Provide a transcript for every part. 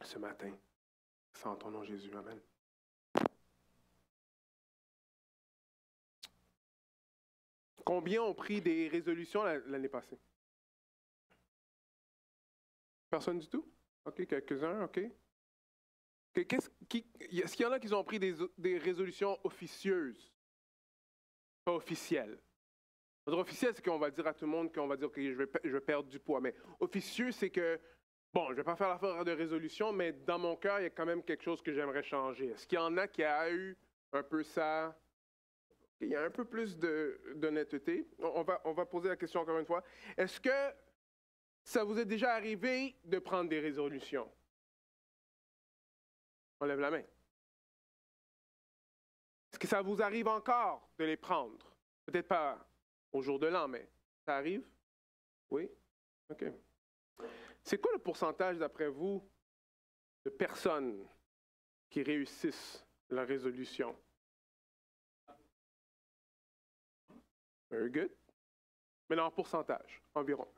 ce matin. C'est en ton nom, Jésus. Amen. Combien ont pris des résolutions l'année passée? Personne du tout? OK, quelques-uns, OK. Est-ce qu'il y en a qui ont pris des résolutions officieuses? Pas officielles. Officiel, c'est qu'on va dire à tout le monde qu'on va dire que je vais perdre du poids. Mais officieux, c'est que, bon, je ne vais pas faire l'affaire de résolution, mais dans mon cœur, il y a quand même quelque chose que j'aimerais changer. Est-ce qu'il y en a qui a eu un peu ça? Il y a un peu plus d'honnêteté. On va poser la question encore une fois. Est-ce que ça vous est déjà arrivé de prendre des résolutions? On lève la main. Est-ce que ça vous arrive encore de les prendre? Peut-être pas au jour de l'an, mais ça arrive? Oui? OK. C'est quoi le pourcentage, d'après vous, de personnes qui réussissent la résolution? Very good. Mais en pourcentage, environ.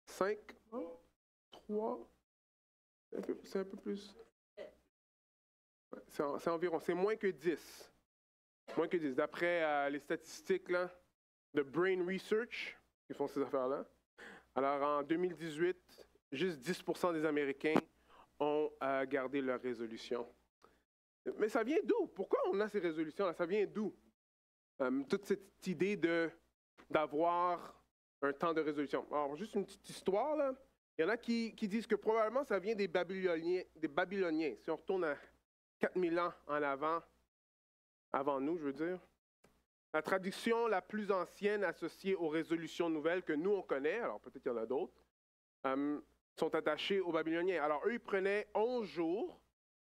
5, 3, c'est un peu plus. C'est environ, c'est moins que 10. Moins que 10. D'après les statistiques là, de Brain Research, qui font ces affaires-là, alors en 2018, juste 10% des Américains ont gardé leur résolution. Mais ça vient d'où? Pourquoi on a ces résolutions-là? Ça vient d'où? Toute cette idée d'avoir un temps de résolution. Alors, juste une petite histoire, là. Il y en a qui disent que probablement ça vient des Babyloniens. Si on retourne à 4000 ans en avant nous, je veux dire. La tradition la plus ancienne associée aux résolutions nouvelles que nous, on connaît, alors peut-être qu'il y en a d'autres, sont attachées aux Babyloniens. Alors, eux, ils prenaient 11 jours,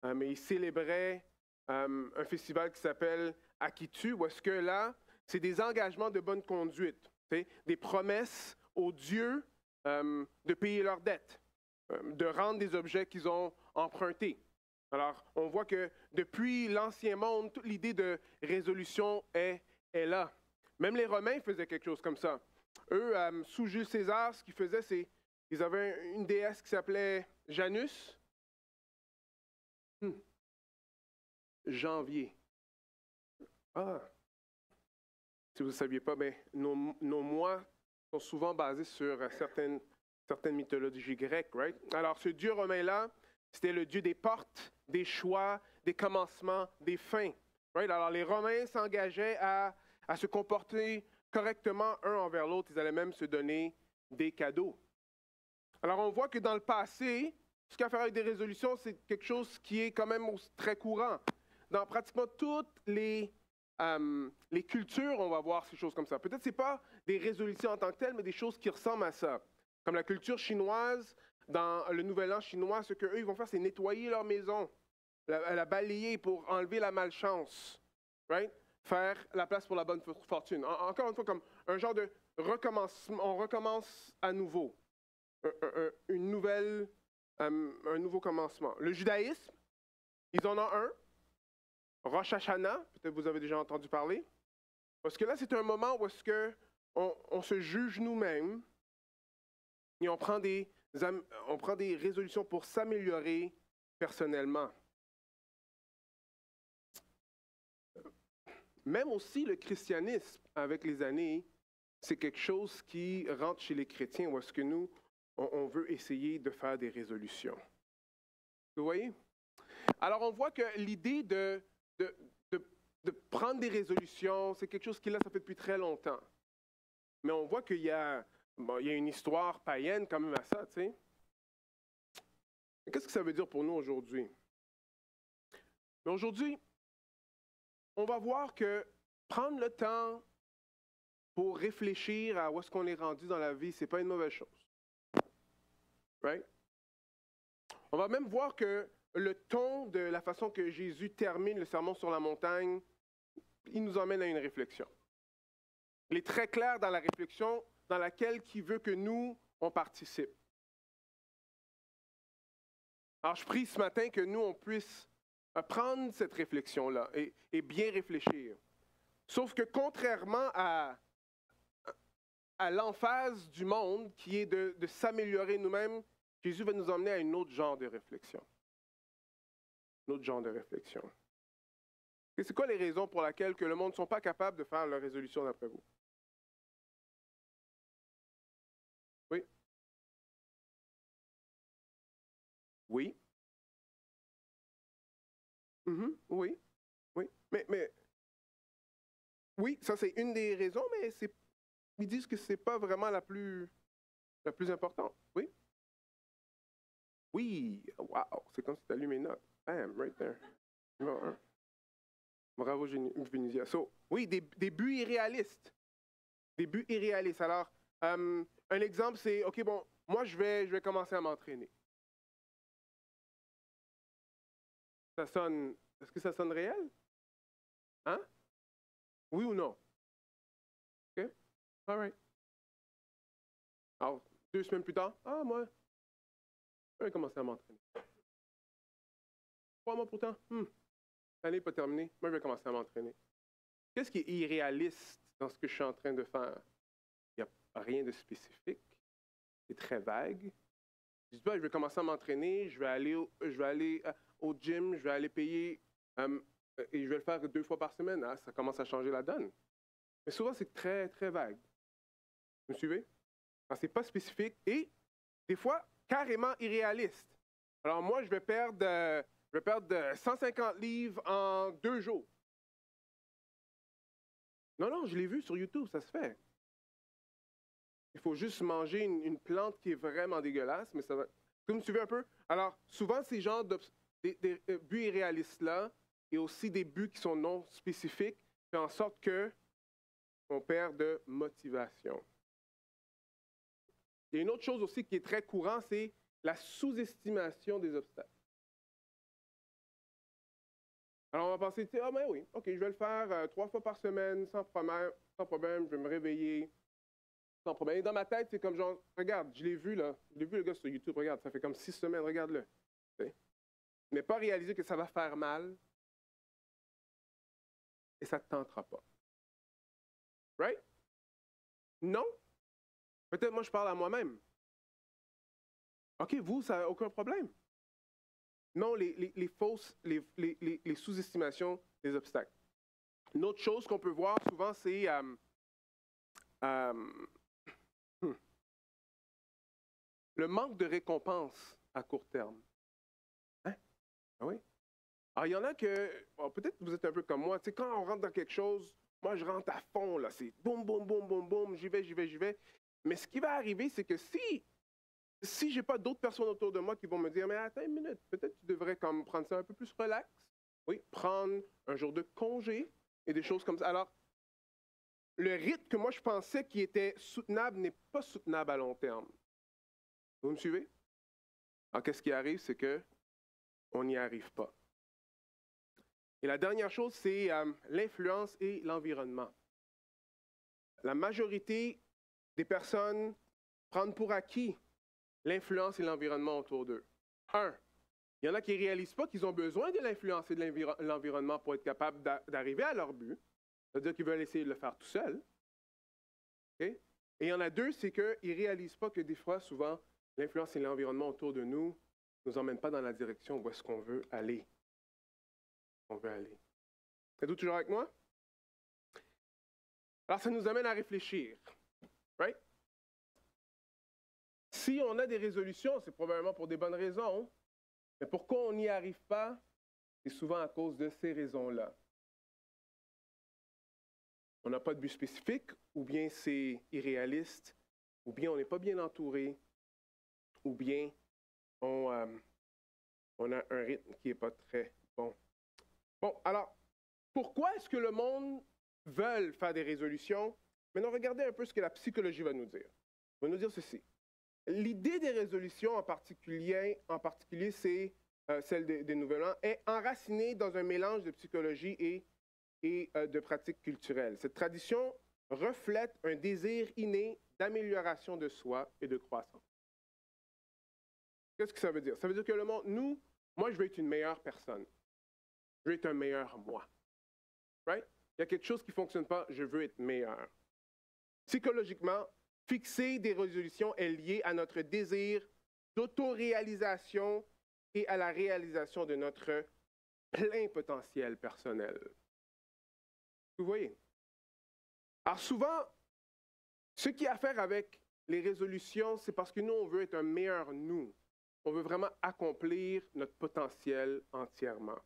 mais ils célébraient un festival qui s'appelle Akitu, où est-ce que là, c'est des engagements de bonne conduite, des promesses aux dieux de payer leurs dettes, de rendre des objets qu'ils ont empruntés. Alors, on voit que depuis l'Ancien Monde, toute l'idée de résolution est là. Même les Romains faisaient quelque chose comme ça. Eux, sous Jules César, ce qu'ils faisaient, c'est qu'ils avaient une déesse qui s'appelait Janus. Janvier. Ah! Si vous ne saviez pas, ben, nos mois sont souvent basés sur certaines mythologies grecques, right? Alors, ce dieu romain-là, c'était le dieu des portes, des choix, des commencements, des fins. Right? Alors, les Romains s'engageaient à se comporter correctement un envers l'autre. Ils allaient même se donner des cadeaux. Alors, on voit que dans le passé, ce qu'il y a à faire avec des résolutions, c'est quelque chose qui est quand même très courant. Dans pratiquement toutes les cultures, on va voir ces choses comme ça. Peut-être que ce n'est pas des résolutions en tant que telles, mais des choses qui ressemblent à ça. Comme la culture chinoise, dans le Nouvel An chinois, ce qu'eux, ils vont faire, c'est nettoyer leur maison, la balayer pour enlever la malchance, right? Faire la place pour la bonne fortune. Encore une fois, comme un genre de recommencement, on recommence à nouveau, un nouveau commencement. Le judaïsme, ils en ont un, Rosh Hashanah, peut-être vous avez déjà entendu parler, parce que là, c'est un moment où est-ce qu'on se juge nous-mêmes et on prend des résolutions pour s'améliorer personnellement. Même aussi le christianisme, avec les années, c'est quelque chose qui rentre chez les chrétiens, où est-ce que nous, on veut essayer de faire des résolutions. Vous voyez? Alors, on voit que l'idée de prendre des résolutions, c'est quelque chose qui est là, ça fait depuis très longtemps. Mais on voit qu'il y a une histoire païenne quand même à ça, tu sais. Qu'est-ce que ça veut dire pour nous aujourd'hui? Mais aujourd'hui, on va voir que prendre le temps pour réfléchir à où est-ce qu'on est rendu dans la vie, c'est pas une mauvaise chose. Right? On va même voir que le ton de la façon que Jésus termine le sermon sur la montagne, il nous emmène à une réflexion. Il est très clair dans la réflexion dans laquelle il veut que nous, on participe. Alors, je prie ce matin que nous, on puisse prendre cette réflexion-là et bien réfléchir. Sauf que contrairement à l'emphase du monde qui est de s'améliorer nous-mêmes, Jésus va nous emmener à un autre genre de réflexion. Un autre genre de réflexion. Et c'est quoi les raisons pour lesquelles que le monde ne sont pas capables de faire leur résolution d'après vous? Oui? Oui? Oui? Oui? Mais oui, ça c'est une des raisons, mais ils disent que c'est pas vraiment la plus importante. Oui? Oui! Wow! C'est comme si tu allumais une note. Bam! Right there. Numéro un. Bravo, Vénusia. So, oui, des buts irréalistes. Des buts irréalistes. Alors, un exemple, c'est, OK, bon, moi, je vais commencer à m'entraîner. Ça sonne, est-ce que ça sonne réel? Hein? Oui ou non? OK? All right. Alors, 2 semaines plus tard, moi, je vais commencer à m'entraîner. 3 mois pourtant, l'année n'est pas terminée, moi, je vais commencer à m'entraîner. Qu'est-ce qui est irréaliste dans ce que je suis en train de faire? Il n'y a rien de spécifique. C'est très vague. Je dis pas, je vais commencer à m'entraîner, je vais aller au gym, je vais aller payer et je vais le faire 2 fois par semaine. Ah, ça commence à changer la donne. Mais souvent, c'est très, très vague. Vous me suivez? C'est pas spécifique et des fois, carrément irréaliste. Alors moi, je vais perdre 150 livres en 2 jours. Non, je l'ai vu sur YouTube, ça se fait. Il faut juste manger une plante qui est vraiment dégueulasse, mais ça va. Vous me suivez un peu? Alors, souvent, ces genres des buts irréalistes-là, et aussi des buts qui sont non spécifiques, fait en sorte qu'on perd de motivation. Il y a une autre chose aussi qui est très courante, c'est la sous-estimation des obstacles. Alors, on va penser, ben oui, OK, je vais le faire 3 fois par semaine, sans problème, je vais me réveiller, sans problème. Et dans ma tête, c'est comme genre, regarde, je l'ai vu le gars sur YouTube, regarde, ça fait comme 6 semaines, regarde-le. Mais pas réaliser que ça va faire mal, et ça ne te tentera pas. Right? Non? Peut-être moi, je parle à moi-même. OK, vous, ça n'a aucun problème. Non, les fausses, les sous-estimations des obstacles. Une autre chose qu'on peut voir souvent, c'est le manque de récompense à court terme. Hein? Ah oui? Alors, il y en a que, peut-être que vous êtes un peu comme moi, tu sais, quand on rentre dans quelque chose, moi, je rentre à fond, là, c'est boum, boum, boum, boum, boum, j'y vais. Mais ce qui va arriver, c'est que si je n'ai pas d'autres personnes autour de moi qui vont me dire, mais attends une minute, peut-être tu devrais comme prendre ça un peu plus relax. Oui, prendre un jour de congé et des choses comme ça. Alors, le rythme que moi je pensais qui était soutenable n'est pas soutenable à long terme. Vous me suivez? Alors, qu'est-ce qui arrive? C'est qu'on n'y arrive pas. Et la dernière chose, c'est l'influence et l'environnement. La majorité des personnes prennent pour acquis l'influence et l'environnement autour d'eux. Il y en a qui ne réalisent pas qu'ils ont besoin de l'influence et de l'environnement pour être capables d'arriver à leur but. C'est-à-dire qu'ils veulent essayer de le faire tout seuls. Okay? Et il y en a 2, c'est qu'ils ne réalisent pas que des fois, souvent, l'influence et l'environnement autour de nous ne nous emmènent pas dans la direction où est-ce qu'on veut aller. Êtes-vous toujours avec moi? Alors, ça nous amène à réfléchir. Right? Si on a des résolutions, c'est probablement pour des bonnes raisons. Mais pourquoi on n'y arrive pas? C'est souvent à cause de ces raisons-là. On n'a pas de but spécifique, ou bien c'est irréaliste, ou bien on n'est pas bien entouré, ou bien on a un rythme qui n'est pas très bon. Bon, alors, pourquoi est-ce que le monde veut faire des résolutions? Maintenant, regardez un peu ce que la psychologie va nous dire. Elle va nous dire ceci. L'idée des résolutions en particulier c'est celle des Nouvel An, est enracinée dans un mélange de psychologie et de pratiques culturelles. Cette tradition reflète un désir inné d'amélioration de soi et de croissance. Qu'est-ce que ça veut dire? Ça veut dire que le monde, moi, je veux être une meilleure personne. Je veux être un meilleur moi. Right? Il y a quelque chose qui ne fonctionne pas, je veux être meilleur. Psychologiquement, fixer des résolutions est lié à notre désir d'autoréalisation et à la réalisation de notre plein potentiel personnel. Vous voyez? Alors souvent, ce qui a à faire avec les résolutions, c'est parce que nous, on veut être un meilleur nous. On veut vraiment accomplir notre potentiel entièrement.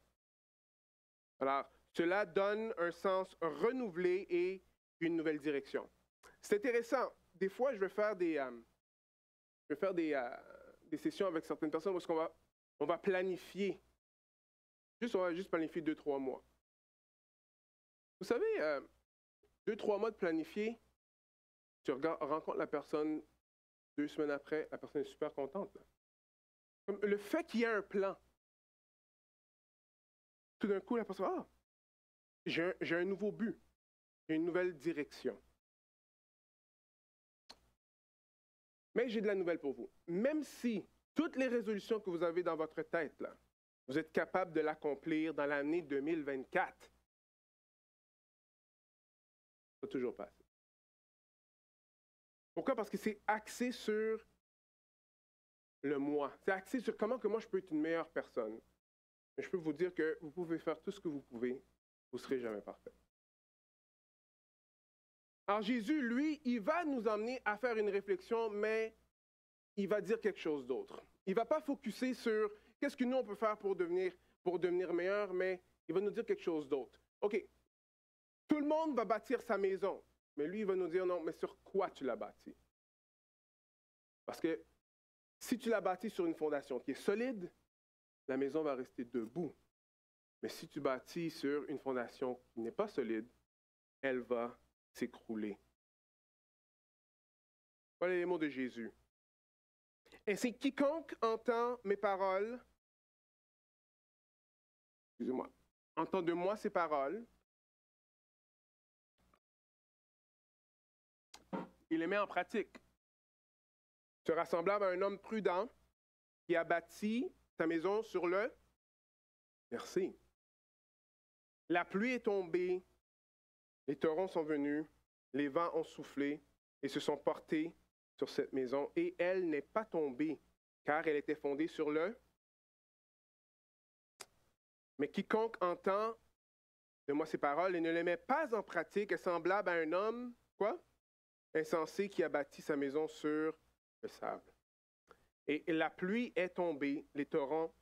Alors, cela donne un sens renouvelé et une nouvelle direction. C'est intéressant. Des fois, je vais faire des sessions avec certaines personnes où on va planifier. On va juste planifier 2-3 mois. Vous savez, 2-3 mois de planifier, tu rencontres la personne 2 semaines après, la personne est super contente. Là. Le fait qu'il y ait un plan, tout d'un coup, la personne, j'ai un nouveau but, j'ai une nouvelle direction. Mais j'ai de la nouvelle pour vous. Même si toutes les résolutions que vous avez dans votre tête, là, vous êtes capable de l'accomplir dans l'année 2024, ça va toujours pas assez. Pourquoi? Parce que c'est axé sur le moi. C'est axé sur comment que moi je peux être une meilleure personne. Mais je peux vous dire que vous pouvez faire tout ce que vous pouvez, vous ne serez jamais parfait. Alors Jésus, lui, il va nous emmener à faire une réflexion, mais il va dire quelque chose d'autre. Il ne va pas focuser sur qu'est-ce que nous on peut faire pour devenir meilleur, mais il va nous dire quelque chose d'autre. OK, tout le monde va bâtir sa maison, mais lui, il va nous dire non, mais sur quoi tu l'as bâti? Parce que si tu l'as bâti sur une fondation qui est solide, la maison va rester debout. Mais si tu bâtis sur une fondation qui n'est pas solide, elle va s'écrouler. Voilà les mots de Jésus. Et c'est quiconque entend mes paroles, excusez-moi, entend de moi ces paroles, il les met en pratique. Sera semblable à un homme prudent qui a bâti sa maison sur le versé. La pluie est tombée, les torrents sont venus, les vents ont soufflé et se sont portés sur cette maison, et elle n'est pas tombée, car elle était fondée sur le. Mais quiconque entend de moi ces paroles et ne les met pas en pratique est semblable à un homme, quoi? Insensé qui a bâti sa maison sur le sable. Et la pluie est tombée, les torrents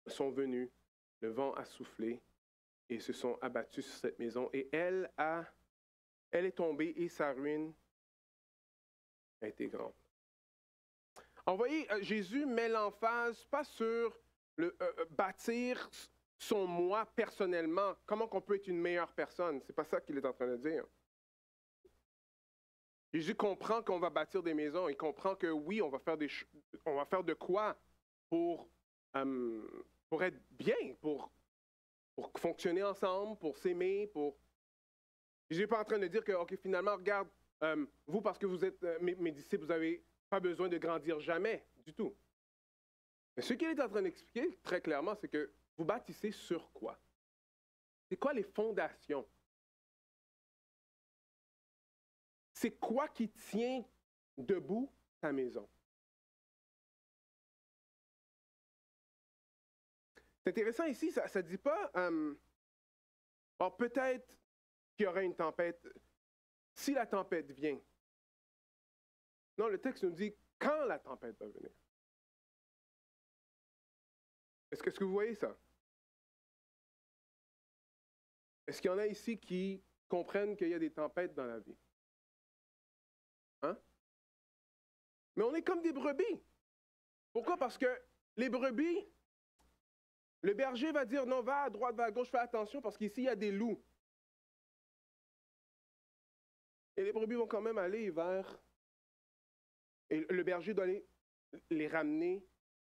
sont venus, le vent a soufflé et se sont abattus sur cette maison. Et elle est tombée et sa ruine a été grande. Alors, vous voyez, Jésus met l'emphase pas sur le bâtir son moi personnellement, comment qu'on peut être une meilleure personne. C'est pas ça qu'il est en train de dire. Jésus comprend qu'on va bâtir des maisons. Il comprend que oui, on va faire de quoi pour être bien, pour fonctionner ensemble, pour s'aimer, Jésus n'est pas en train de dire que, OK, finalement, regarde, vous, parce que vous êtes mes disciples, vous n'avez pas besoin de grandir jamais, du tout. Mais ce qu'il est en train d'expliquer très clairement, c'est que vous bâtissez sur quoi? C'est quoi les fondations? C'est quoi qui tient debout ta maison? C'est intéressant ici, ça ne dit pas, alors peut-être qu'il y aura une tempête, si la tempête vient. Non, le texte nous dit quand la tempête va venir. Est-ce que vous voyez ça? Est-ce qu'il y en a ici qui comprennent qu'il y a des tempêtes dans la vie? Hein? Mais on est comme des brebis. Pourquoi? Parce que les brebis, le berger va dire non, va à droite, va à gauche, fais attention parce qu'ici il y a des loups. Et les brebis vont quand même aller vers. Et le berger doit aller les ramener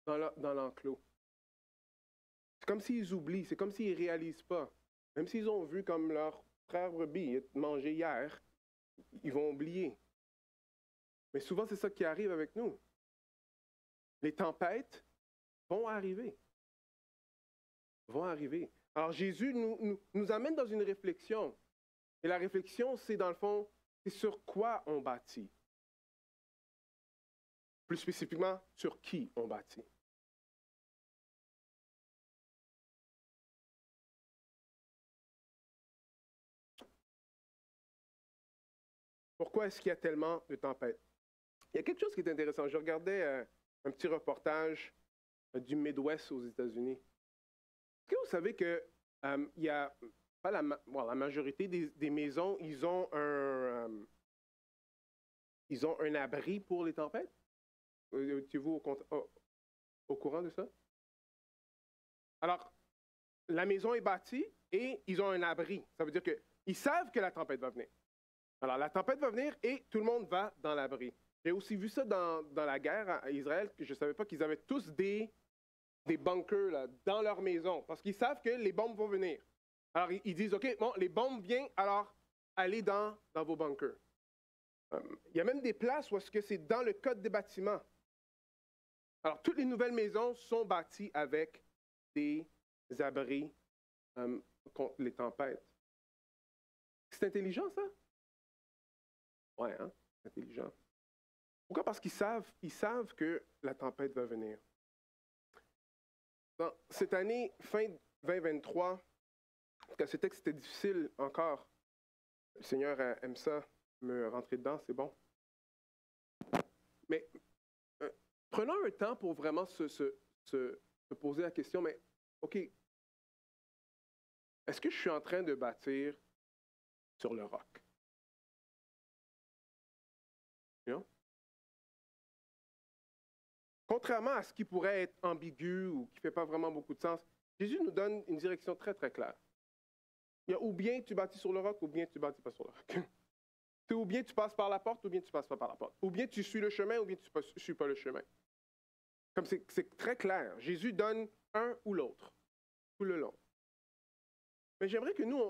dans l'enclos. C'est comme s'ils oublient, c'est comme s'ils ne réalisent pas. Même s'ils ont vu comme leur frère brebis manger hier, ils vont oublier. Mais souvent, c'est ça qui arrive avec nous. Les tempêtes vont arriver. Vont arriver. Alors Jésus nous amène dans une réflexion. Et la réflexion, c'est dans le fond, c'est sur quoi on bâtit. Plus spécifiquement, sur qui on bâtit. Pourquoi est-ce qu'il y a tellement de tempêtes? Il y a quelque chose qui est intéressant. Je regardais un petit reportage du Midwest aux États-Unis. Est-ce que vous savez que il y a pas la majorité des maisons, ils ont un abri pour les tempêtes? Êtes-vous au courant de ça? Alors, la maison est bâtie et ils ont un abri. Ça veut dire qu'ils savent que la tempête va venir. Alors, la tempête va venir et tout le monde va dans l'abri. J'ai aussi vu ça dans la guerre à Israël, que je ne savais pas qu'ils avaient tous des bunkers là, dans leur maison, parce qu'ils savent que les bombes vont venir. Alors, ils disent, OK, bon, les bombes viennent, alors allez dans vos bunkers. Il y a même des places où c'est dans le code des bâtiments. Alors, toutes les nouvelles maisons sont bâties avec des abris contre les tempêtes. C'est intelligent, ça? Ouais, hein? C'est intelligent. Pourquoi? Parce qu'ils savent que la tempête va venir. Dans cette année, fin 2023, quand ce texte était difficile encore, le Seigneur aime ça, me rentrer dedans, c'est bon. Mais prenons un temps pour vraiment se poser la question, mais OK, est-ce que je suis en train de bâtir sur le roc? You know? Contrairement à ce qui pourrait être ambigu ou qui ne fait pas vraiment beaucoup de sens, Jésus nous donne une direction très, très claire. Il y a ou bien tu bâtis sur le roc, ou bien tu ne bâtis pas sur le roc. Ou bien tu passes par la porte, ou bien tu ne passes pas par la porte. Ou bien tu suis le chemin, ou bien tu ne suis pas le chemin. Comme c'est très clair. Jésus donne un ou l'autre, tout le long. Mais j'aimerais que nous,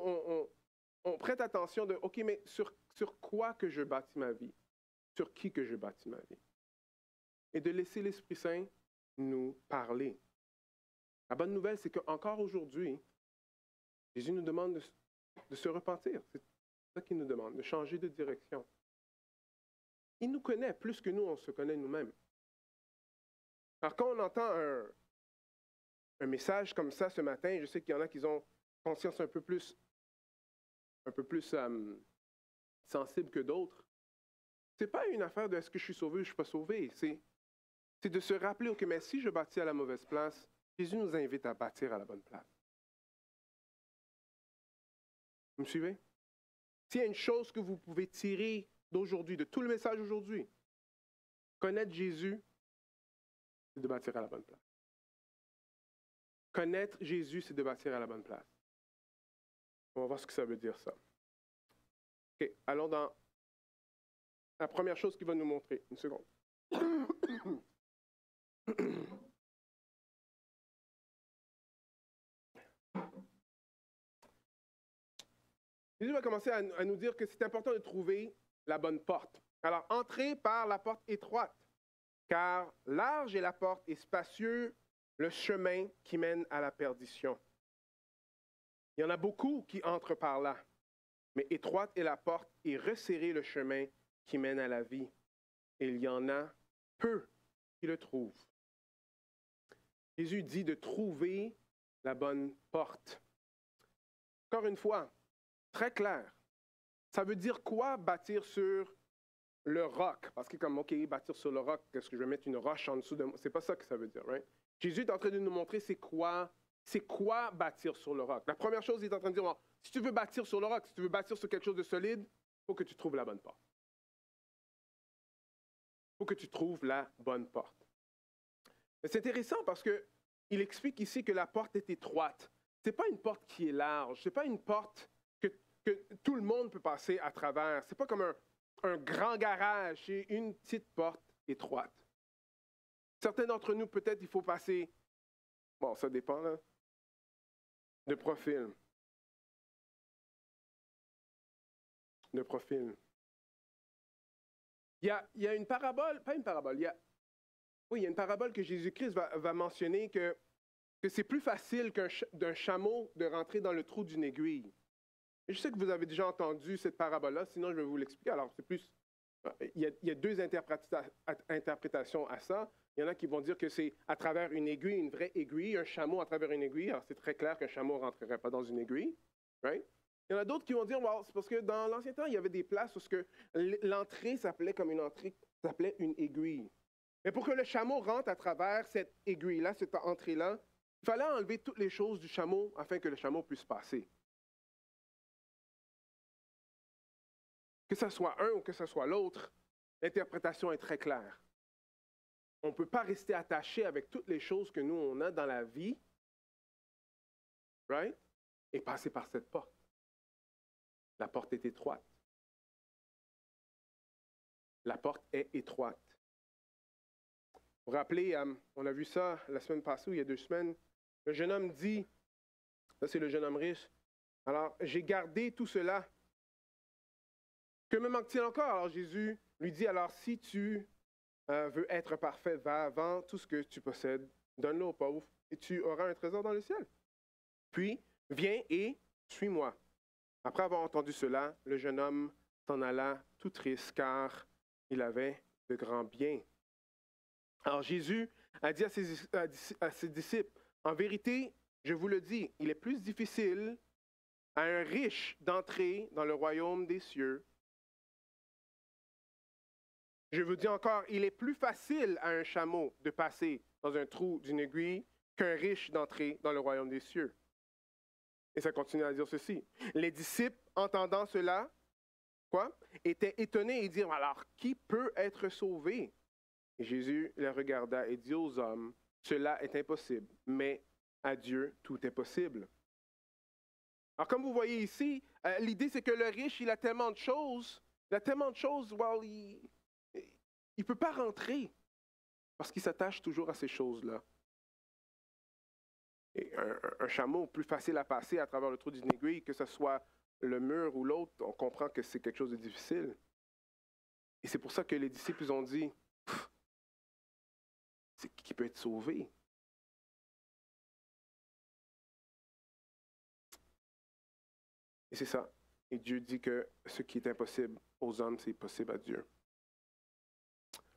on prête attention de, OK, mais sur quoi que je bâtis ma vie? Sur qui que je bâtis ma vie? Et de laisser l'Esprit Saint nous parler. La bonne nouvelle, c'est qu'encore aujourd'hui, Jésus nous demande de se repentir. C'est ça qu'il nous demande, de changer de direction. Il nous connaît plus que nous, on se connaît nous-mêmes. Alors, quand on entend un message comme ça ce matin, je sais qu'il y en a qui ont conscience un peu plus sensible que d'autres. Ce n'est pas une affaire de est-ce que je suis sauvé ou je ne suis pas sauvé. C'est de se rappeler, OK, mais si je bâtis à la mauvaise place, Jésus nous invite à bâtir à la bonne place. Vous me suivez? S'il y a une chose que vous pouvez tirer d'aujourd'hui, de tout le message aujourd'hui, connaître Jésus, c'est de bâtir à la bonne place. Connaître Jésus, c'est de bâtir à la bonne place. On va voir ce que ça veut dire, ça. OK, allons dans la première chose qu'il va nous montrer. Une seconde. Jésus va commencer à nous dire que c'est important de trouver la bonne porte. Alors, entrez par la porte étroite, car large est la porte et spacieux le chemin qui mène à la perdition. Il y en a beaucoup qui entrent par là, mais étroite est la porte et resserré le chemin qui mène à la vie. Et il y en a peu qui le trouvent. Jésus dit de trouver la bonne porte. Encore une fois, très clair. Ça veut dire quoi bâtir sur le roc? Parce que comme, OK, bâtir sur le roc, est-ce que je vais mettre une roche en dessous de moi? C'est pas ça que ça veut dire, right? Jésus est en train de nous montrer c'est quoi bâtir sur le roc. La première chose, il est en train de dire, bon, si tu veux bâtir sur le roc, si tu veux bâtir sur quelque chose de solide, il faut que tu trouves la bonne porte. Il faut que tu trouves la bonne porte. Mais c'est intéressant parce qu'il explique ici que la porte est étroite. Ce n'est pas une porte qui est large. Ce n'est pas une porte que tout le monde peut passer à travers. Ce n'est pas comme un grand garage, c'est une petite porte étroite. Certains d'entre nous, peut-être, il faut passer, bon, ça dépend, là, de profil. De profil. Il y a une parabole, pas une parabole, il y a une parabole que Jésus-Christ va mentionner que c'est plus facile d'un chameau de rentrer dans le trou d'une aiguille. Et je sais que vous avez déjà entendu cette parabole-là, sinon je vais vous l'expliquer. Alors, c'est plus Il y a deux interprétations à ça. Il y en a qui vont dire que c'est à travers une aiguille, une vraie aiguille, un chameau à travers une aiguille. Alors, c'est très clair qu'un chameau ne rentrerait pas dans une aiguille. Right? Il y en a d'autres qui vont dire, well, c'est parce que dans l'ancien temps, il y avait des places où l'entrée s'appelait comme une entrée, s'appelait une aiguille. Mais pour que le chameau rentre à travers cette aiguille-là, cette entrée-là, il fallait enlever toutes les choses du chameau afin que le chameau puisse passer. Que ce soit un ou que ce soit l'autre, l'interprétation est très claire. On ne peut pas rester attaché avec toutes les choses que nous, on a dans la vie, right? Et passer par cette porte. La porte est étroite. La porte est étroite. Vous vous rappelez, on a vu ça la semaine passée ou il y a 2 semaines. Le jeune homme dit, ça c'est le jeune homme riche, alors j'ai gardé tout cela. Que me manque-t-il encore? Alors Jésus lui dit, alors si tu veux être parfait, va, vends tout ce que tu possèdes, donne-le aux pauvres et tu auras un trésor dans le ciel. Puis, viens et suis-moi. Après avoir entendu cela, le jeune homme s'en alla tout triste car il avait de grands biens. Alors Jésus a dit à ses disciples, en vérité, je vous le dis, il est plus difficile à un riche d'entrer dans le royaume des cieux. Je vous dis encore, il est plus facile à un chameau de passer dans un trou d'une aiguille qu'un riche d'entrer dans le royaume des cieux. Et ça continue à dire ceci. Les disciples, entendant cela, étaient étonnés et dirent, alors, qui peut être sauvé? Et Jésus les regarda et dit aux hommes, cela est impossible, mais à Dieu, tout est possible. Alors, comme vous voyez ici, l'idée, c'est que le riche, il a tellement de choses, il ne peut pas rentrer parce qu'il s'attache toujours à ces choses-là. Et un chameau, plus facile à passer à travers le trou d'une aiguille, que ce soit le mur ou l'autre, on comprend que c'est quelque chose de difficile. Et c'est pour ça que les disciples ont dit, c'est qui peut être sauvé? Et c'est ça. Et Dieu dit que ce qui est impossible aux hommes, c'est possible à Dieu.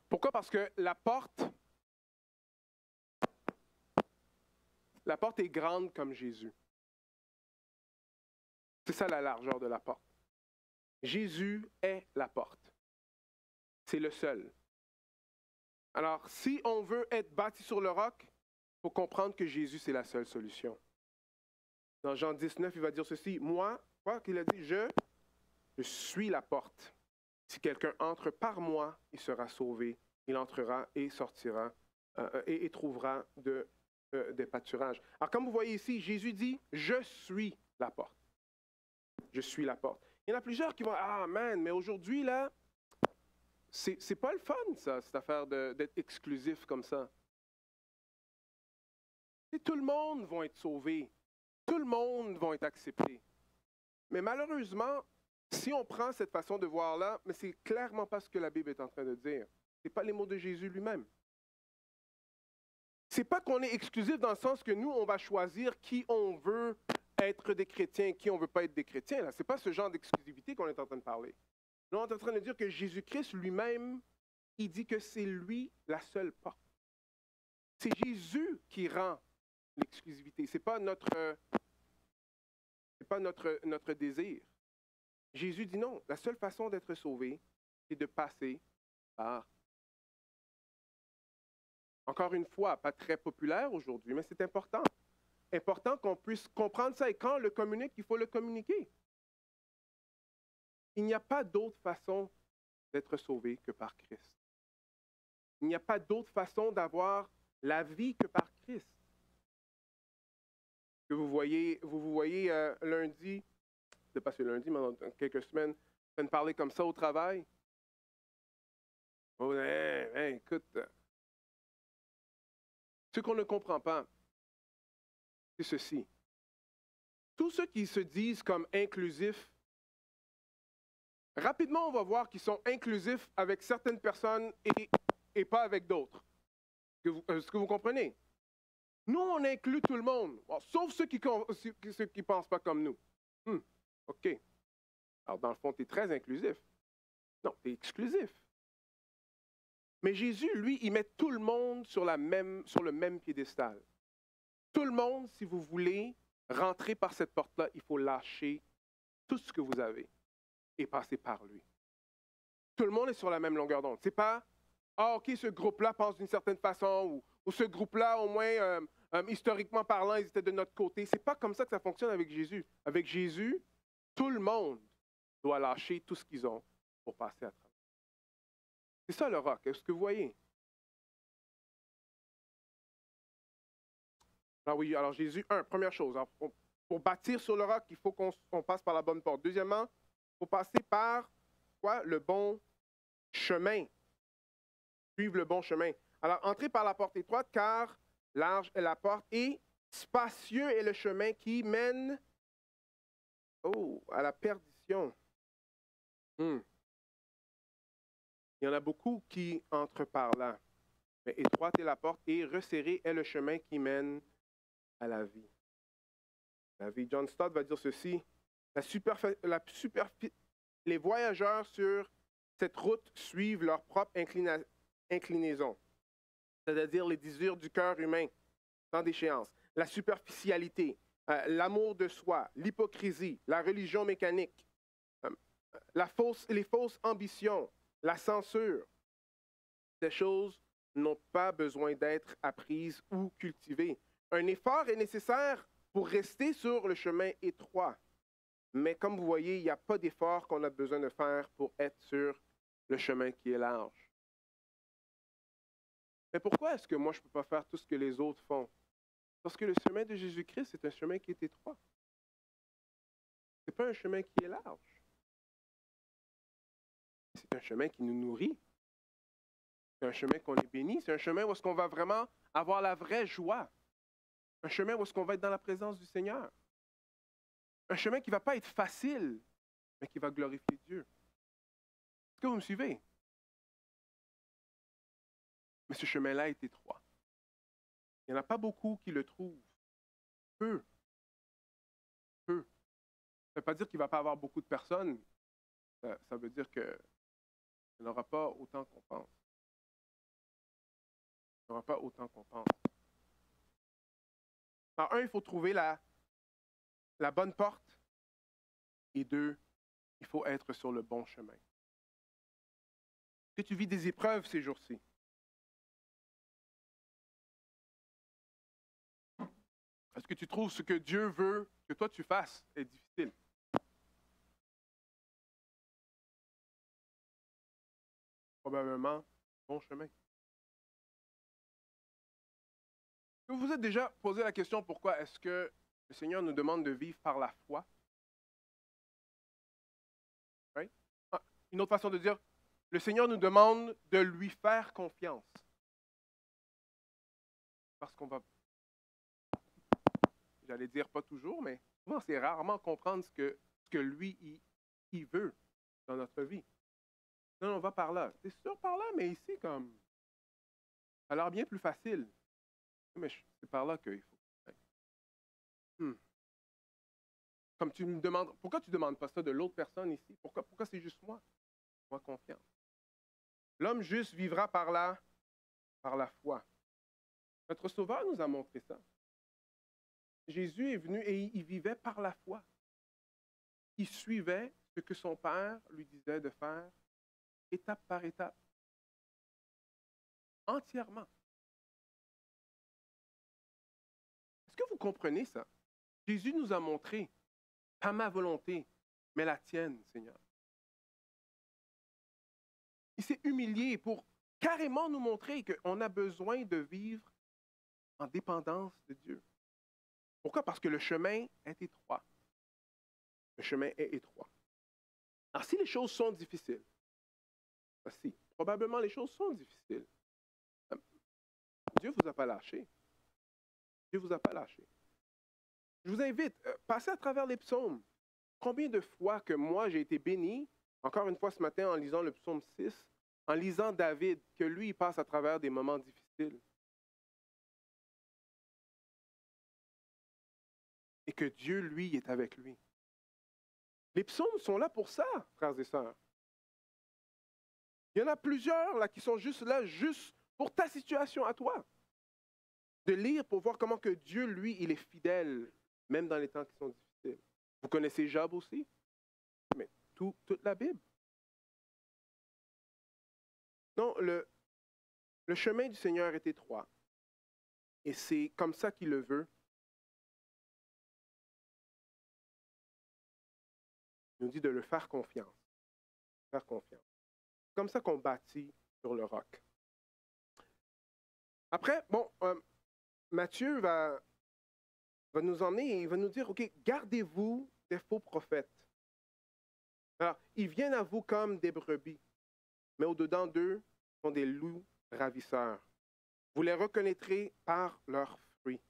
Pourquoi? Parce que la porte est grande comme Jésus. C'est ça la largeur de la porte. Jésus est la porte. C'est le seul. Alors, si on veut être bâti sur le roc, il faut comprendre que Jésus, c'est la seule solution. Dans Jean 19, il va dire ceci, moi, quoi qu'il a dit, je suis la porte. Si quelqu'un entre par moi, il sera sauvé. Il entrera et sortira et trouvera des pâturages. Alors, comme vous voyez ici, Jésus dit, je suis la porte. Je suis la porte. Il y en a plusieurs qui vont, ah man, mais aujourd'hui, là, c'est pas le fun, ça, cette affaire d'être exclusif comme ça. Et tout le monde va être sauvé. Tout le monde va être accepté. Mais malheureusement, si on prend cette façon de voir-là, mais c'est clairement pas ce que la Bible est en train de dire. Ce n'est pas les mots de Jésus lui-même. Ce n'est pas qu'on est exclusif dans le sens que nous, on va choisir qui on veut être des chrétiens, qui on ne veut pas être des chrétiens. Ce n'est pas ce genre d'exclusivité qu'on est en train de parler. Nous, on est en train de dire que Jésus-Christ lui-même, il dit que c'est lui la seule porte. C'est Jésus qui rend l'exclusivité. Ce n'est pas notre désir. Jésus dit non, la seule façon d'être sauvé, c'est de passer par. Encore une fois, pas très populaire aujourd'hui, mais c'est important. Important qu'on puisse comprendre ça et quand on le communique, il faut le communiquer. Il n'y a pas d'autre façon d'être sauvé que par Christ. Il n'y a pas d'autre façon d'avoir la vie que par Christ. Que vous voyez lundi, c'est pas ce lundi, mais dans quelques semaines, en train de parler comme ça au travail. Oh, écoute, ce qu'on ne comprend pas, c'est ceci. Tous ceux qui se disent comme inclusifs, rapidement, on va voir qu'ils sont inclusifs avec certaines personnes et pas avec d'autres. Est-ce que vous comprenez? Nous, on inclut tout le monde, sauf ceux qui ne pensent pas comme nous. OK. Alors, dans le fond, tu es très inclusif. Non, tu es exclusif. Mais Jésus, lui, il met tout le monde sur le même piédestal. Tout le monde, si vous voulez rentrer par cette porte-là, il faut lâcher tout ce que vous avez et passer par lui. Tout le monde est sur la même longueur d'onde. C'est pas, ah, OK, ce groupe-là pense d'une certaine façon, ou ce groupe-là, au moins, historiquement parlant, ils étaient de notre côté. C'est pas comme ça que ça fonctionne avec Jésus. Avec Jésus, tout le monde doit lâcher tout ce qu'ils ont pour passer à travers. C'est ça le roc. Est-ce que vous voyez? Alors oui, alors Jésus, première chose, alors, pour bâtir sur le roc, il faut qu'on passe par la bonne porte. Deuxièmement, il faut passer par quoi? Le bon chemin. Suivre le bon chemin. Alors, entrez par la porte étroite, car large est la porte et spacieux est le chemin qui mène à la perdition. Il y en a beaucoup qui entrent par là. Mais étroite est la porte et resserré est le chemin qui mène à la vie. La vie. John Stott va dire ceci. Les voyageurs sur cette route suivent leur propre inclinaison, c'est-à-dire les désirs du cœur humain, sans déchéance, la superficialité, l'amour de soi, l'hypocrisie, la religion mécanique, les fausses ambitions, la censure. Ces choses n'ont pas besoin d'être apprises ou cultivées. Un effort est nécessaire pour rester sur le chemin étroit. Mais comme vous voyez, il n'y a pas d'effort qu'on a besoin de faire pour être sur le chemin qui est large. Mais pourquoi est-ce que moi, je ne peux pas faire tout ce que les autres font? Parce que le chemin de Jésus-Christ, c'est un chemin qui est étroit. Ce n'est pas un chemin qui est large. C'est un chemin qui nous nourrit. C'est un chemin qu'on est béni. C'est un chemin où est-ce qu'on va vraiment avoir la vraie joie. Un chemin où est-ce qu'on va être dans la présence du Seigneur. Un chemin qui ne va pas être facile, mais qui va glorifier Dieu. Est-ce que vous me suivez? Mais ce chemin-là est étroit. Il n'y en a pas beaucoup qui le trouvent. Peu. Peu. Ça ne veut pas dire qu'il ne va pas avoir beaucoup de personnes. Ça veut dire qu'il n'y en aura pas autant qu'on pense. Il n'y en aura pas autant qu'on pense. Alors, il faut trouver la bonne porte. Et 2, il faut être sur le bon chemin. Est-ce que tu vis des épreuves ces jours-ci? Est-ce que tu trouves ce que Dieu veut que toi tu fasses est difficile? Probablement, bon chemin. Vous vous êtes déjà posé la question pourquoi est-ce que le Seigneur nous demande de vivre par la foi? Right? Une autre façon de dire, le Seigneur nous demande de lui faire confiance. Parce qu'on va, j'allais dire pas toujours, mais souvent c'est rarement comprendre ce que lui, il veut dans notre vie. Non, on va par là. C'est sûr par là, mais ici, comme, ça a l'air bien plus facile. Mais c'est par là qu'il faut. Comme tu me demandes, pourquoi tu ne demandes pas ça de l'autre personne ici? Pourquoi c'est juste moi? Moi, confiance. L'homme juste vivra par la foi. Notre Sauveur nous a montré ça. Jésus est venu et il vivait par la foi. Il suivait ce que son Père lui disait de faire, étape par étape. Entièrement. Est-ce que vous comprenez ça? Jésus nous a montré, pas ma volonté, mais la tienne, Seigneur. Il s'est humilié pour carrément nous montrer qu'on a besoin de vivre en dépendance de Dieu. Pourquoi? Parce que le chemin est étroit. Le chemin est étroit. Alors, si les choses sont difficiles, si, probablement les choses sont difficiles, Dieu ne vous a pas lâché. Dieu ne vous a pas lâché. Je vous invite, passez à travers les psaumes. Combien de fois que moi j'ai été béni, encore une fois ce matin en lisant le psaume 6, en lisant David, que lui, il passe à travers des moments difficiles. Et que Dieu, lui, est avec lui. Les psaumes sont là pour ça, frères et sœurs. Il y en a plusieurs là qui sont juste là, juste pour ta situation à toi. De lire pour voir comment que Dieu, lui, il est fidèle, même dans les temps qui sont difficiles. Vous connaissez Job aussi? Mais toute la Bible. Non, le chemin du Seigneur est étroit. Et c'est comme ça qu'il le veut. Il nous dit de le faire confiance. Faire confiance. C'est comme ça qu'on bâtit sur le roc. Après, bon, Matthieu va nous emmener et il va nous dire, OK, gardez-vous des faux prophètes. Alors, ils viennent à vous comme des brebis, mais au-dedans d'eux sont des loups ravisseurs. Vous les reconnaîtrez par leurs fruits.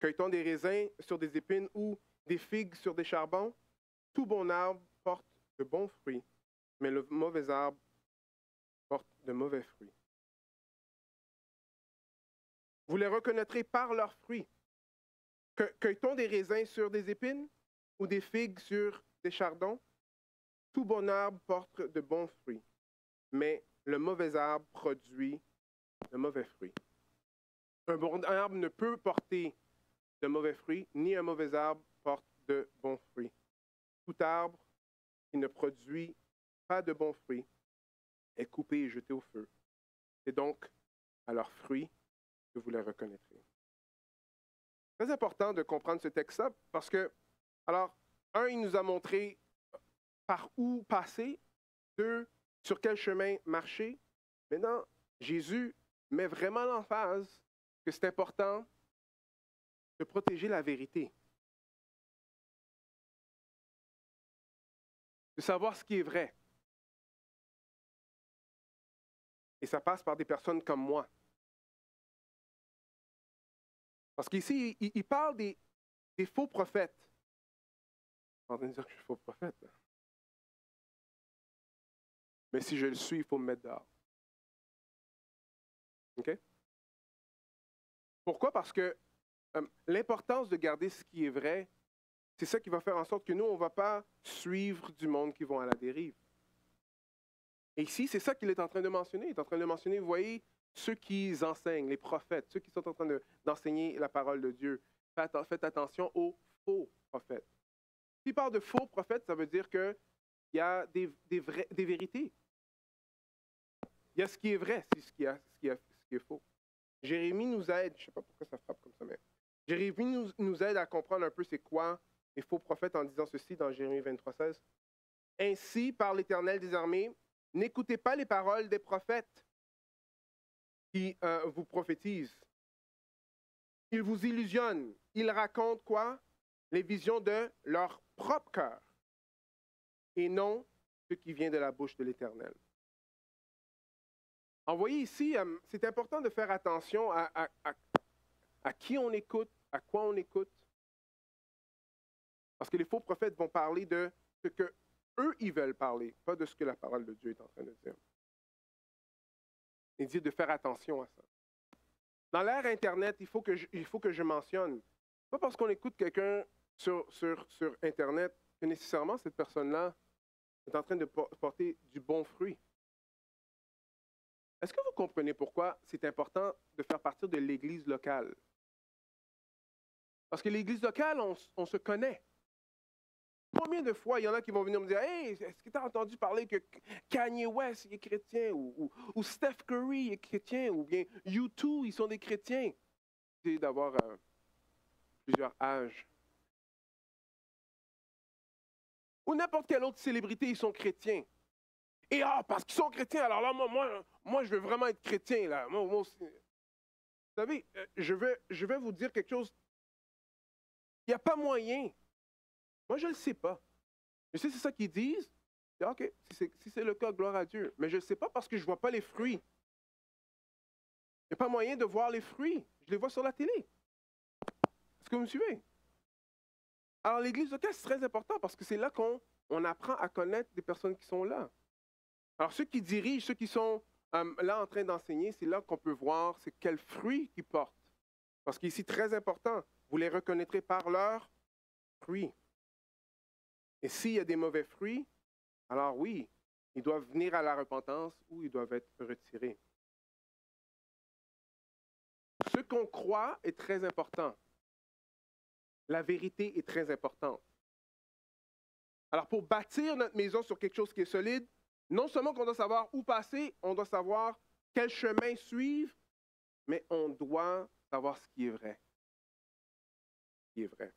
Cueille-t-on des raisins sur des épines ou des figues sur des charbons? Tout bon arbre porte de bons fruits, mais le mauvais arbre porte de mauvais fruits. Vous les reconnaîtrez par leurs fruits. Cueille-t-on des raisins sur des épines ou des figues sur des chardons? Tout bon arbre porte de bons fruits, mais le mauvais arbre produit de mauvais fruits. Un bon arbre ne peut porter de mauvais fruits, ni un mauvais arbre porte de bons fruits. Tout arbre qui ne produit pas de bons fruits est coupé et jeté au feu. C'est donc à leurs fruits que vous les reconnaîtrez. C'est très important de comprendre ce texte-là parce que, alors, un, il nous a montré par où passer, deux, sur quel chemin marcher. Maintenant, Jésus met vraiment l'emphase que c'est important de protéger la vérité, de savoir ce qui est vrai. Et ça passe par des personnes comme moi. Parce qu'ici, il parle des faux prophètes. Je suis en train de dire que je suis faux prophète. Mais si je le suis, il faut me mettre dehors. OK? Pourquoi? Parce que l'importance de garder ce qui est vrai, c'est ça qui va faire en sorte que nous, on ne va pas suivre du monde qui vont à la dérive. Et ici, c'est ça qu'il est en train de mentionner. Il est en train de mentionner, vous voyez, ceux qui enseignent, les prophètes, ceux qui sont en train d'enseigner la parole de Dieu. Faites attention aux faux prophètes. S'il parle de faux prophètes, ça veut dire qu'il y a des vérités. Il y a ce qui est vrai, c'est ce qui est faux. Jérémie nous aide, je ne sais pas pourquoi ça frappe comme ça, mais Jérémie nous aide à comprendre un peu c'est quoi les faux prophètes en disant ceci dans Jérémie 23:16. Ainsi, par l'Éternel des armées, n'écoutez pas les paroles des prophètes qui vous prophétisent. Ils vous illusionnent. Ils racontent quoi? Les visions de leur propre cœur et non ce qui vient de la bouche de l'Éternel. Alors, vous voyez ici, c'est important de faire attention à qui on écoute, à quoi on écoute. Parce que les faux prophètes vont parler de ce que eux, ils veulent parler, pas de ce que la parole de Dieu est en train de dire. Il dit de faire attention à ça. Dans l'ère Internet, il faut que je mentionne, pas parce qu'on écoute quelqu'un sur Internet que nécessairement cette personne-là est en train de porter du bon fruit. Est-ce que vous comprenez pourquoi c'est important de faire partie de l'Église locale? Parce que l'Église locale, on se connaît. Combien de fois il y en a qui vont venir me dire « Hey, est-ce que tu as entendu parler que Kanye West est chrétien ou Steph Curry est chrétien ou bien U2, ils sont des chrétiens? » C'est d'avoir plusieurs âges. Ou n'importe quelle autre célébrité, ils sont chrétiens. Et parce qu'ils sont chrétiens, alors là, moi je veux vraiment être chrétien. Là. Moi, vous savez, je vais vous dire quelque chose. Il n'y a pas moyen. Moi, je ne le sais pas. Je sais, c'est ça qu'ils disent. OK, si c'est le cas, gloire à Dieu. Mais je ne sais pas parce que je ne vois pas les fruits. Il n'y a pas moyen de voir les fruits. Je les vois sur la télé. Est-ce que vous me suivez? Alors, l'Église locale, c'est très important parce que c'est là qu'on apprend à connaître des personnes qui sont là. Alors, ceux qui dirigent, ceux qui sont là en train d'enseigner, c'est là qu'on peut voir c'est quels fruits qu'ils portent. Parce qu'ici, très important, vous les reconnaîtrez par leurs fruits. Et s'il y a des mauvais fruits, alors oui, Ils doivent venir à la repentance ou ils doivent être retirés. Ce qu'on croit est très important. La vérité est très importante. Alors, pour bâtir notre maison sur quelque chose qui est solide, non seulement qu'on doit savoir où passer, on doit savoir quel chemin suivre, mais on doit savoir ce qui est vrai. Ce qui est vrai.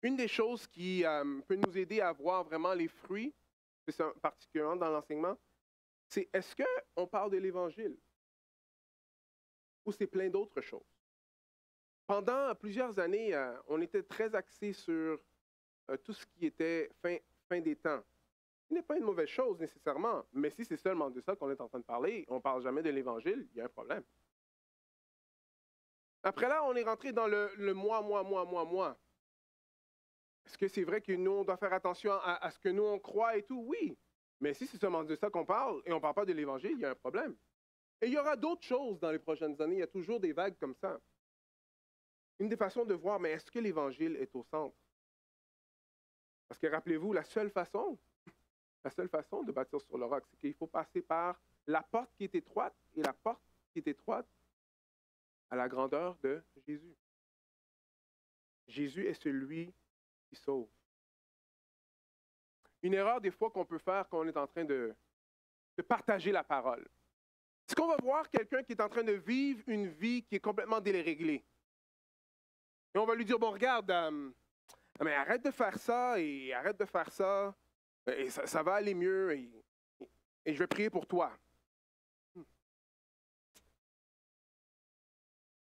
Une des choses qui peut nous aider à voir vraiment les fruits, particulièrement dans l'enseignement, c'est est-ce qu'on parle de l'Évangile ou c'est plein d'autres choses? Pendant plusieurs années, on était très axé sur tout ce qui était fin des temps. Ce n'est pas une mauvaise chose nécessairement, mais si c'est seulement de ça qu'on est en train de parler, on ne parle jamais de l'Évangile, il y a un problème. Après là, on est rentré dans le moi. Est-ce que c'est vrai que nous, on doit faire attention à ce que nous, on croit et tout? Oui. Mais si c'est seulement de ça qu'on parle et on ne parle pas de l'Évangile, il y a un problème. Et il y aura d'autres choses dans les prochaines années. Il y a toujours des vagues comme ça. Une des façons de voir, mais est-ce que l'Évangile est au centre? Parce que rappelez-vous, la seule façon de bâtir sur le roc, c'est qu'il faut passer par la porte qui est étroite, et la porte qui est étroite à la grandeur de Jésus. Jésus est celui qui sauve. Une erreur des fois qu'on peut faire quand on est en train de partager la parole, c'est qu'on va voir quelqu'un qui est en train de vivre une vie qui est complètement déréglée. Et on va lui dire, bon, regarde, mais arrête de faire ça, et arrête de faire ça, et ça va aller mieux, et je vais prier pour toi.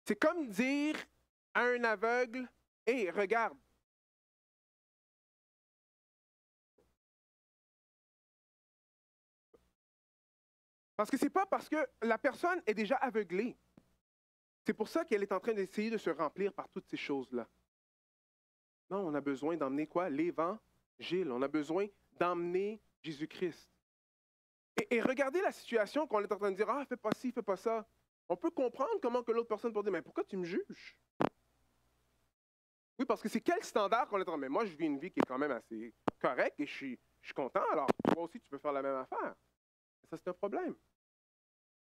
C'est comme dire à un aveugle, hé, regarde. Parce que ce n'est pas parce que la personne est déjà aveuglée. C'est pour ça qu'elle est en train d'essayer de se remplir par toutes ces choses-là. Non, on a besoin d'emmener quoi? L'Évangile. On a besoin d'emmener Jésus-Christ. Et regardez la situation qu'on est en train de dire, ah, fais pas ci, fais pas ça. On peut comprendre comment que l'autre personne peut dire, mais pourquoi tu me juges? Oui, parce que c'est quel standard qu'on est en train de dire, mais moi, je vis une vie qui est quand même assez correcte et je suis content, alors toi aussi, tu peux faire la même affaire. Ça, c'est un problème.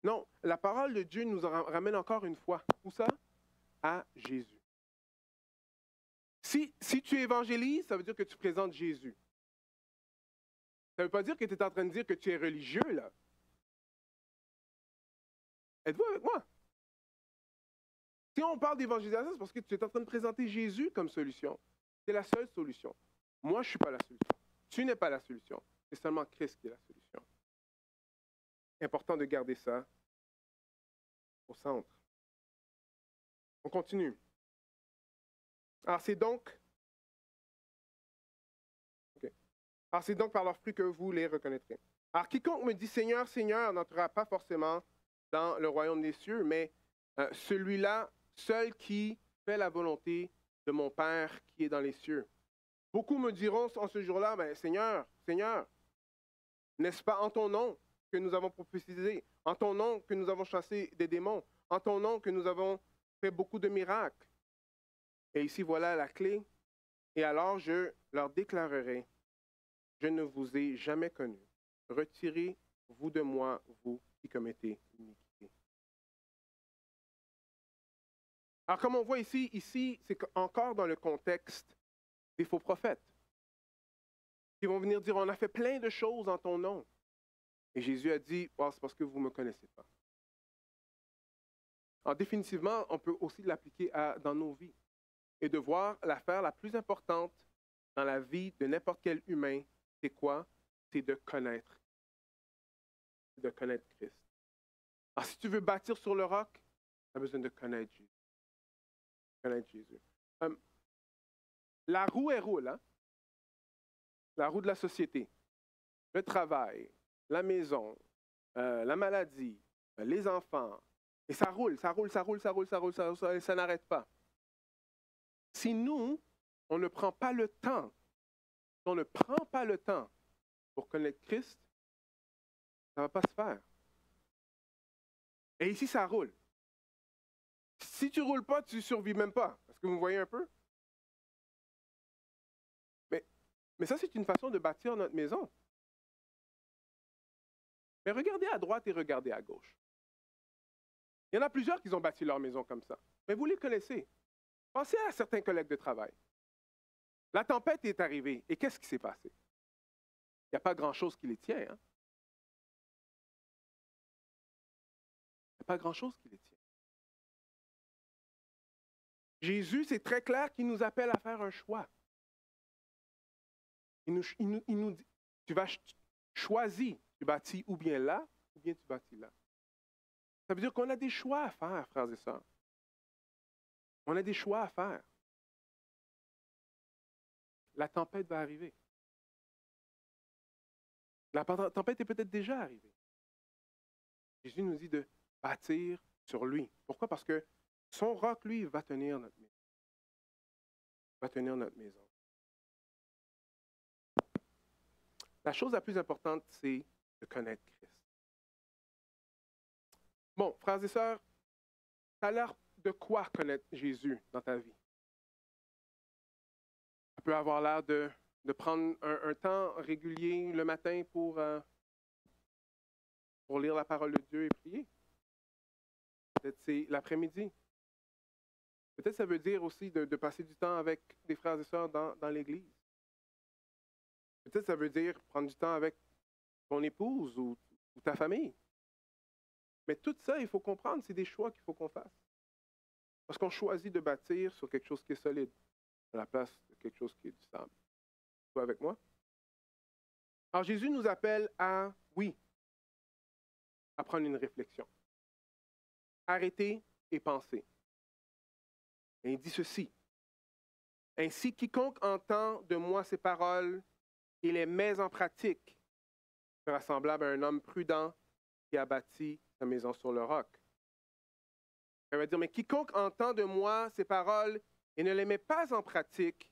Non, la parole de Dieu nous ramène encore une fois. Où ça? À Jésus. Si tu évangélises, ça veut dire que tu présentes Jésus. Ça ne veut pas dire que tu es en train de dire que tu es religieux, là. Êtes-vous avec moi? Si on parle d'évangélisation, c'est parce que tu es en train de présenter Jésus comme solution. C'est la seule solution. Moi, je ne suis pas la solution. Tu n'es pas la solution. C'est seulement Christ qui est la solution. Important de garder ça au centre. On continue. Alors, c'est donc par leurs fruits que vous les reconnaîtrez. Alors, quiconque me dit Seigneur, Seigneur n'entrera pas forcément dans le royaume des cieux, mais celui-là seul qui fait la volonté de mon Père qui est dans les cieux. Beaucoup me diront en ce jour-là, mais Seigneur, Seigneur, n'est-ce pas en ton nom que nous avons prophétisé, en ton nom que nous avons chassé des démons, en ton nom que nous avons fait beaucoup de miracles? Et ici, voilà la clé. Et alors, je leur déclarerai, je ne vous ai jamais connu. Retirez-vous de moi, vous qui commettez l'iniquité. Alors, comme on voit ici c'est encore dans le contexte des faux prophètes qui vont venir dire, on a fait plein de choses en ton nom. Et Jésus a dit, oh, c'est parce que vous ne me connaissez pas. Alors, définitivement, on peut aussi l'appliquer dans nos vies et de voir l'affaire la plus importante dans la vie de n'importe quel humain, c'est quoi? C'est de connaître. C'est de connaître Christ. Alors, si tu veux bâtir sur le roc, tu as besoin de connaître Jésus. Connaître Jésus. La roue, elle roule, hein? La roue de la société. Le travail, la maison, la maladie, les enfants. Et ça roule, ça n'arrête pas. Si nous, on ne prend pas le temps, pour connaître Christ, ça ne va pas se faire. Et ici, ça roule. Si tu ne roules pas, tu ne survis même pas. Est-ce que vous voyez un peu? Mais Mais ça, c'est une façon de bâtir notre maison. Mais regardez à droite et regardez à gauche. Il y en a plusieurs qui ont bâti leur maison comme ça. Mais vous les connaissez. Pensez à certains collègues de travail. La tempête est arrivée. Et qu'est-ce qui s'est passé? Il n'y a pas grand-chose qui les tient. Hein? Il n'y a pas grand-chose qui les tient. Jésus, c'est très clair qu'il nous appelle à faire un choix. Il nous dit, tu vas choisir, tu bâtis ou bien là, ou bien tu bâtis là. Ça veut dire qu'on a des choix à faire, frères et sœurs. On a des choix à faire. La tempête va arriver. La tempête est peut-être déjà arrivée. Jésus nous dit de bâtir sur lui. Pourquoi? Parce que son roc, lui, va tenir notre maison. Va tenir notre maison. La chose la plus importante, c'est de connaître Christ. Bon, frères et sœurs, ça a l'air de quoi connaître Jésus dans ta vie? Ça peut avoir l'air de prendre un temps régulier le matin pour lire la parole de Dieu et prier. Peut-être c'est l'après-midi. Peut-être ça veut dire aussi de passer du temps avec des frères et sœurs dans l'Église. Peut-être ça veut dire prendre du temps avec ton épouse ou ta famille. Mais tout ça, il faut comprendre, c'est des choix qu'il faut qu'on fasse. Parce qu'on choisit de bâtir sur quelque chose qui est solide, à la place de quelque chose qui est du sable. Tu es avec moi? Alors Jésus nous appelle à, oui, à prendre une réflexion. Arrêter et penser. Et il dit ceci. Ainsi, quiconque entend de moi ces paroles et les met en pratique sera semblable à un homme prudent qui a bâti sa maison sur le roc. Ça veut dire, mais quiconque entend de moi ces paroles et ne les met pas en pratique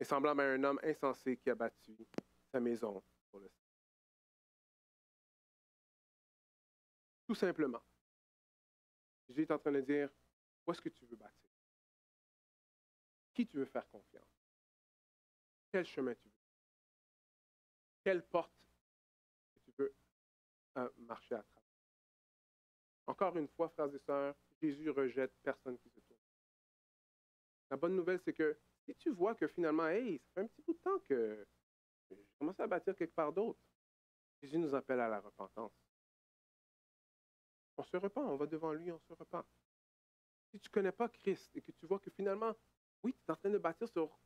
est semblable à un homme insensé qui a bâti sa maison sur le sable. Tout simplement. Jésus est en train de dire, où est-ce que tu veux bâtir? Qui tu veux faire confiance? Quel chemin tu veux? Quelle porte tu veux marcher à travers? Encore une fois, frères et sœurs, Jésus rejette personne qui se tourne. La bonne nouvelle, c'est que si tu vois que finalement, hey, ça fait un petit bout de temps que j'ai commencé à bâtir quelque part d'autre, Jésus nous appelle à la repentance. On se repent, on va devant lui, on se repent. Si tu ne connais pas Christ et que tu vois que finalement, oui, tu es en train de bâtir sur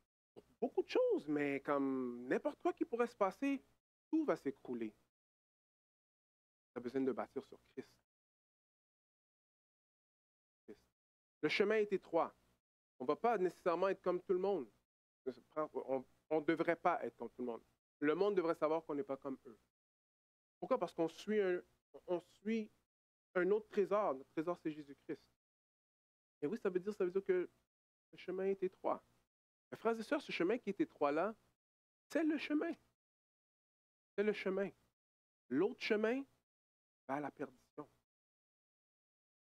beaucoup de choses, mais comme n'importe quoi qui pourrait se passer, tout va s'écrouler. Tu as besoin de bâtir sur Christ. Le chemin est étroit. On ne va pas nécessairement être comme tout le monde. On ne devrait pas être comme tout le monde. Le monde devrait savoir qu'on n'est pas comme eux. Pourquoi? Parce qu'on suit un autre trésor. Notre trésor, c'est Jésus-Christ. Et oui, ça veut dire que le chemin est étroit. Mais frères et sœurs, ce chemin qui est étroit-là, c'est le chemin. C'est le chemin. L'autre chemin va à la perdition.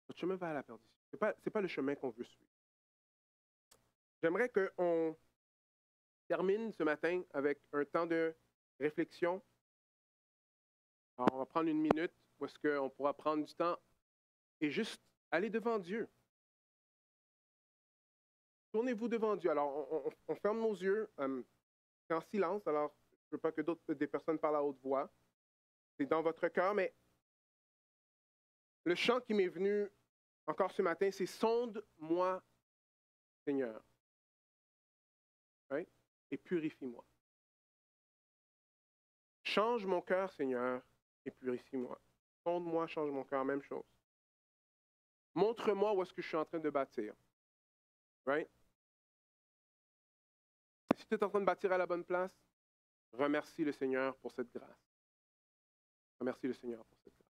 L'autre chemin va à la perdition. Ce n'est pas le chemin qu'on veut suivre. J'aimerais qu'on termine ce matin avec un temps de réflexion. Alors, on va prendre une minute où est-ce qu'on pourra prendre du temps et juste aller devant Dieu. Tournez-vous devant Dieu. Alors, on ferme nos yeux, c'est en silence. Alors, je ne veux pas que des personnes parlent à haute voix. C'est dans votre cœur, mais le chant qui m'est venu encore ce matin, c'est « Sonde-moi, Seigneur, right? Et purifie-moi. Change mon cœur, Seigneur, et purifie-moi. Sonde-moi, change mon cœur, même chose. Montre-moi où est-ce que je suis en train de bâtir. Right? Si tu es en train de bâtir à la bonne place, remercie le Seigneur pour cette grâce. Remercie le Seigneur pour cette grâce.